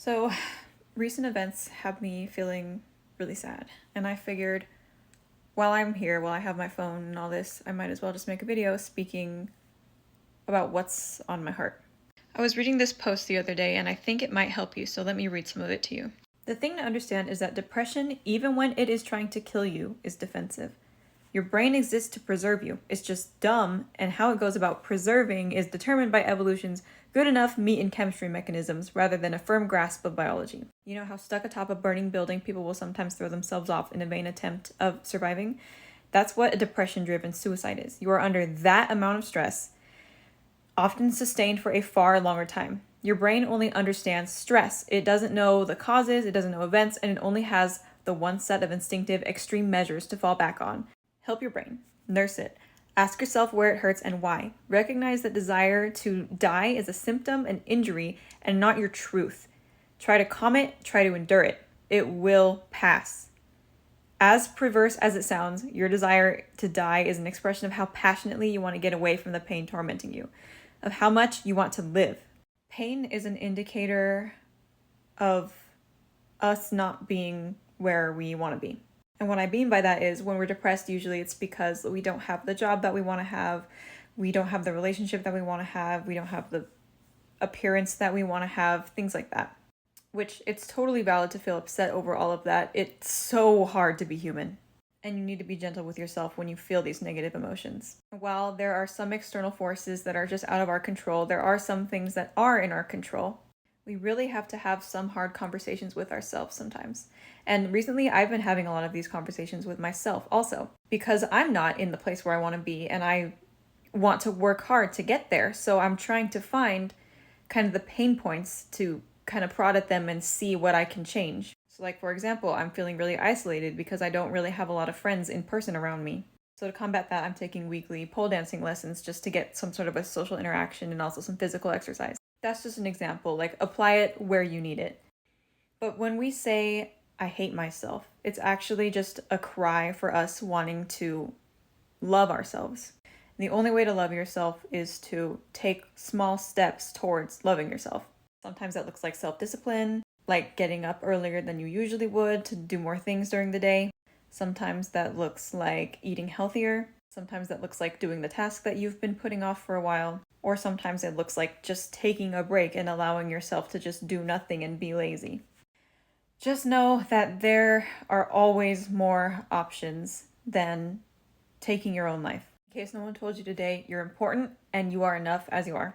So, recent events have me feeling really sad, and I figured while I'm here, while I have my phone and all this, I might as well just make a video speaking about what's on my heart. I was reading this post the other day, and I think it might help you, so let me read some of it to you. The thing to understand is that depression, even when it is trying to kill you, is defensive. Your brain exists to preserve you. It's just dumb, and how it goes about preserving is determined by evolution's good enough meat and chemistry mechanisms rather than a firm grasp of biology. You know how stuck atop a burning building people will sometimes throw themselves off in a vain attempt of surviving? That's what a depression-driven suicide is. You are under that amount of stress, often sustained for a far longer time. Your brain only understands stress. It doesn't know the causes, it doesn't know events, and it only has the one set of instinctive extreme measures to fall back on. Help your brain. Nurse it. Ask yourself where it hurts and why. Recognize that desire to die is a symptom, an injury, and not your truth. Try to calm it, try to endure it. It will pass. As perverse as it sounds, your desire to die is an expression of how passionately you want to get away from the pain tormenting you, of how much you want to live. Pain is an indicator of us not being where we want to be. And what I mean by that is when we're depressed, usually it's because we don't have the job that we want to have, we don't have the relationship that we want to have, we don't have the appearance that we want to have, things like that. Which it's totally valid to feel upset over all of that. It's so hard to be human. And you need to be gentle with yourself when you feel these negative emotions. While there are some external forces that are just out of our control, there are some things that are in our control. We really have to have some hard conversations with ourselves sometimes. And recently I've been having a lot of these conversations with myself also, because I'm not in the place where I want to be and I want to work hard to get there. So I'm trying to find kind of the pain points to kind of prod at them and see what I can change. So like, for example, I'm feeling really isolated because I don't really have a lot of friends in person around me. So to combat that, I'm taking weekly pole dancing lessons just to get some sort of a social interaction and also some physical exercise. That's just an example, like apply it where you need it. But when we say, I hate myself, it's actually just a cry for us wanting to love ourselves. And the only way to love yourself is to take small steps towards loving yourself. Sometimes that looks like self-discipline, like getting up earlier than you usually would to do more things during the day. Sometimes that looks like eating healthier. Sometimes that looks like doing the task that you've been putting off for a while. Or sometimes it looks like just taking a break and allowing yourself to just do nothing and be lazy. Just know that there are always more options than taking your own life. In case no one told you today, you're important and you are enough as you are.